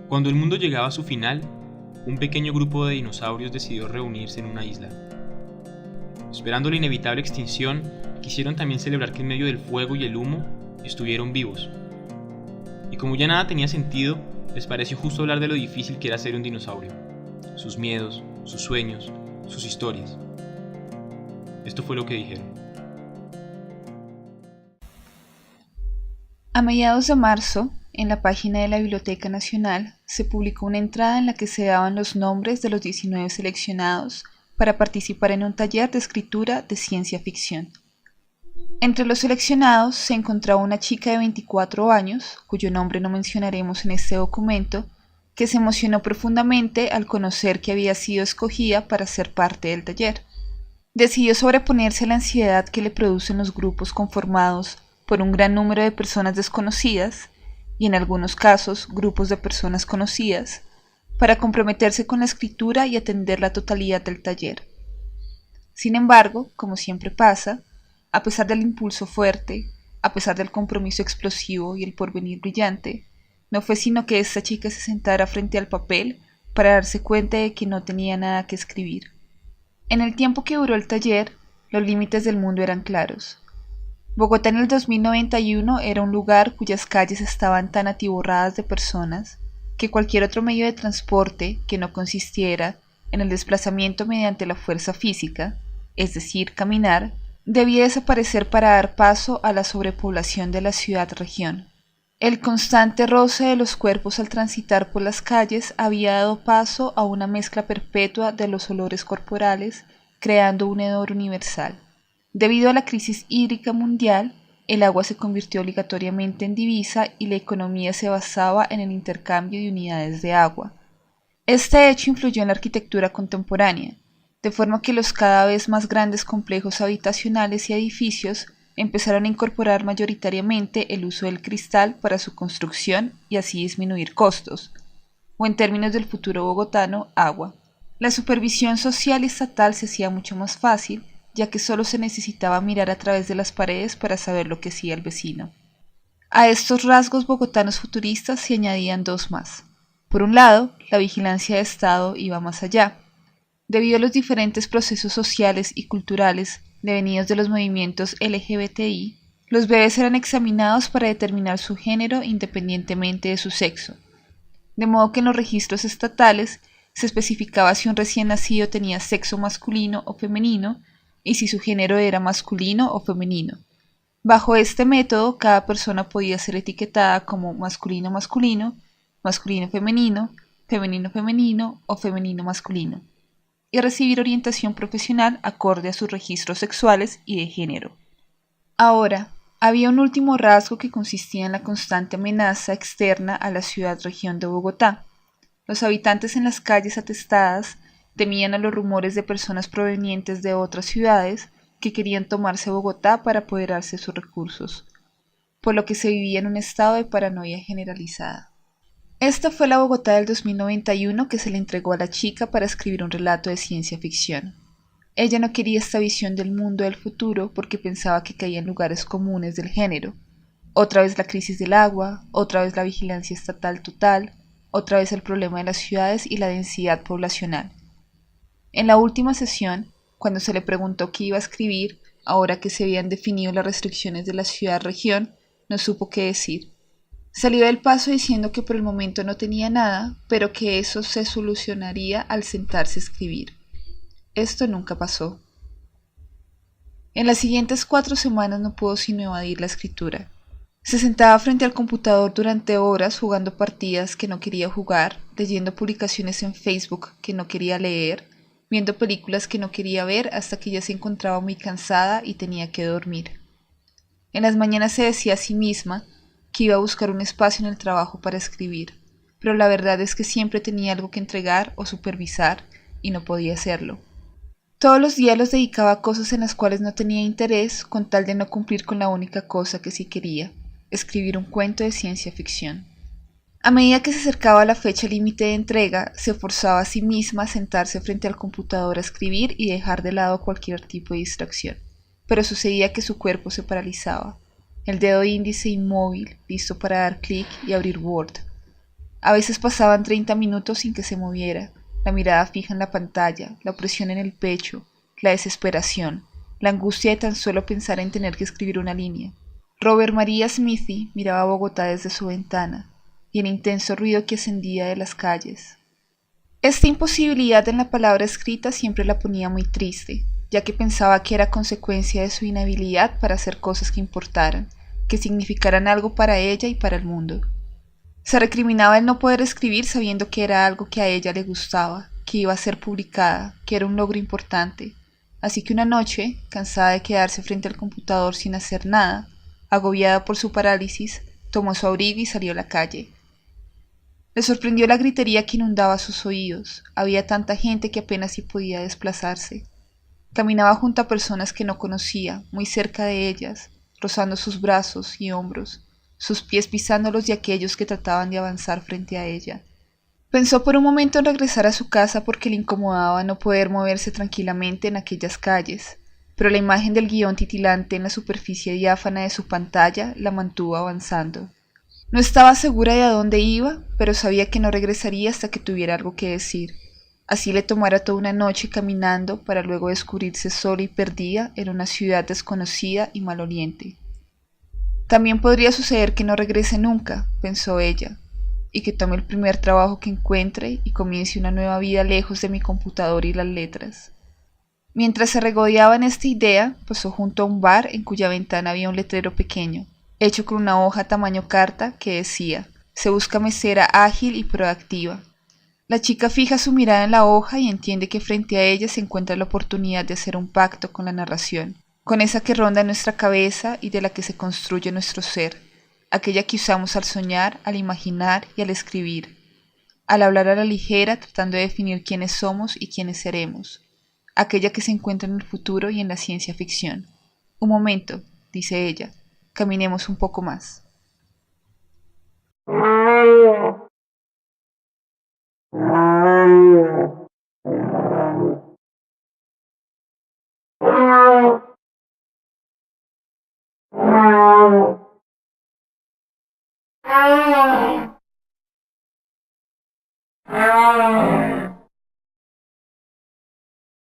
Cuando el mundo llegaba a su final, un pequeño grupo de dinosaurios decidió reunirse en una isla. Esperando la inevitable extinción, quisieron también celebrar que en medio del fuego y el humo estuvieron vivos. Y como ya nada tenía sentido, les pareció justo hablar de lo difícil que era ser un dinosaurio, sus miedos, sus sueños, sus historias. Esto fue lo que dijeron. A mediados de marzo, en la página de la Biblioteca Nacional, se publicó una entrada en la que se daban los nombres de los 19 seleccionados para participar en un taller de escritura de ciencia ficción. Entre los seleccionados se encontraba una chica de 24 años, cuyo nombre no mencionaremos en este documento, que se emocionó profundamente al conocer que había sido escogida para ser parte del taller. Decidió sobreponerse a la ansiedad que le producen los grupos conformados por un gran número de personas desconocidas, y en algunos casos grupos de personas conocidas, para comprometerse con la escritura y atender la totalidad del taller. Sin embargo, como siempre pasa, a pesar del impulso fuerte, a pesar del compromiso explosivo y el porvenir brillante, no fue sino que esta chica se sentara frente al papel para darse cuenta de que no tenía nada que escribir. En el tiempo que duró el taller, los límites del mundo eran claros. Bogotá en el 2091 era un lugar cuyas calles estaban tan atiborradas de personas que cualquier otro medio de transporte que no consistiera en el desplazamiento mediante la fuerza física, es decir, caminar, debía desaparecer para dar paso a la sobrepoblación de la ciudad-región. El constante roce de los cuerpos al transitar por las calles había dado paso a una mezcla perpetua de los olores corporales, creando un hedor universal. Debido a la crisis hídrica mundial, el agua se convirtió obligatoriamente en divisa y la economía se basaba en el intercambio de unidades de agua. Este hecho influyó en la arquitectura contemporánea, de forma que los cada vez más grandes complejos habitacionales y edificios empezaron a incorporar mayoritariamente el uso del cristal para su construcción y así disminuir costos, o en términos del futuro bogotano, agua. La supervisión social y estatal se hacía mucho más fácil, ya que solo se necesitaba mirar a través de las paredes para saber lo que hacía el vecino. A estos rasgos bogotanos futuristas se añadían dos más. Por un lado, la vigilancia de Estado iba más allá. Debido a los diferentes procesos sociales y culturales devenidos de los movimientos LGBTI, los bebés eran examinados para determinar su género independientemente de su sexo, de modo que en los registros estatales se especificaba si un recién nacido tenía sexo masculino o femenino y si su género era masculino o femenino. Bajo este método, cada persona podía ser etiquetada como masculino-masculino, masculino-femenino, femenino-femenino o femenino-masculino, y recibir orientación profesional acorde a sus registros sexuales y de género. Ahora, había un último rasgo que consistía en la constante amenaza externa a la ciudad-región de Bogotá. Los habitantes en las calles atestadas temían a los rumores de personas provenientes de otras ciudades que querían tomarse Bogotá para apoderarse de sus recursos, por lo que se vivía en un estado de paranoia generalizada. Esta fue la Bogotá del 2091 que se le entregó a la chica para escribir un relato de ciencia ficción. Ella no quería esta visión del mundo del futuro porque pensaba que caía en lugares comunes del género. Otra vez la crisis del agua, otra vez la vigilancia estatal total, otra vez el problema de las ciudades y la densidad poblacional. En la última sesión, cuando se le preguntó qué iba a escribir, ahora que se habían definido las restricciones de la ciudad-región, no supo qué decir. Salió del paso diciendo que por el momento no tenía nada, pero que eso se solucionaría al sentarse a escribir. Esto nunca pasó. En las siguientes 4 semanas no pudo sino evadir la escritura. Se sentaba frente al computador durante horas jugando partidas que no quería jugar, leyendo publicaciones en Facebook que no quería leer, viendo películas que no quería ver hasta que ya se encontraba muy cansada y tenía que dormir. En las mañanas se decía a sí misma que iba a buscar un espacio en el trabajo para escribir, pero la verdad es que siempre tenía algo que entregar o supervisar y no podía hacerlo. Todos los días los dedicaba a cosas en las cuales no tenía interés con tal de no cumplir con la única cosa que sí quería, escribir un cuento de ciencia ficción. A medida que se acercaba la fecha límite de entrega, se forzaba a sí misma a sentarse frente al computador a escribir y dejar de lado cualquier tipo de distracción. Pero sucedía que su cuerpo se paralizaba, el dedo índice inmóvil, listo para dar clic y abrir Word. A veces pasaban 30 minutos sin que se moviera, la mirada fija en la pantalla, la opresión en el pecho, la desesperación, la angustia de tan solo pensar en tener que escribir una línea. Robert María Smithy miraba Bogotá desde su ventana, y el intenso ruido que ascendía de las calles. Esta imposibilidad en la palabra escrita siempre la ponía muy triste, ya que pensaba que era consecuencia de su inhabilidad para hacer cosas que importaran, que significaran algo para ella y para el mundo. Se recriminaba el no poder escribir sabiendo que era algo que a ella le gustaba, que iba a ser publicada, que era un logro importante. Así que una noche, cansada de quedarse frente al computador sin hacer nada, agobiada por su parálisis, tomó su abrigo y salió a la calle. Le sorprendió la gritería que inundaba sus oídos. Había tanta gente que apenas si podía desplazarse. Caminaba junto a personas que no conocía, muy cerca de ellas, rozando sus brazos y hombros, sus pies pisando los de aquellos que trataban de avanzar frente a ella. Pensó por un momento en regresar a su casa porque le incomodaba no poder moverse tranquilamente en aquellas calles, pero la imagen del guión titilante en la superficie diáfana de su pantalla la mantuvo avanzando. No estaba segura de a dónde iba, pero sabía que no regresaría hasta que tuviera algo que decir. Así le tomara toda una noche caminando para luego descubrirse sola y perdida en una ciudad desconocida y maloliente. También podría suceder que no regrese nunca, pensó ella, y que tome el primer trabajo que encuentre y comience una nueva vida lejos de mi computador y las letras. Mientras se regodeaba en esta idea, pasó junto a un bar en cuya ventana había un letrero pequeño, hecho con una hoja tamaño carta, que decía: se busca mesera ágil y proactiva. La chica fija su mirada en la hoja y entiende que frente a ella se encuentra la oportunidad de hacer un pacto con la narración, con esa que ronda en nuestra cabeza y de la que se construye nuestro ser, aquella que usamos al soñar, al imaginar y al escribir, al hablar a la ligera tratando de definir quiénes somos y quiénes seremos, aquella que se encuentra en el futuro y en la ciencia ficción. Un momento, dice ella, caminemos un poco más.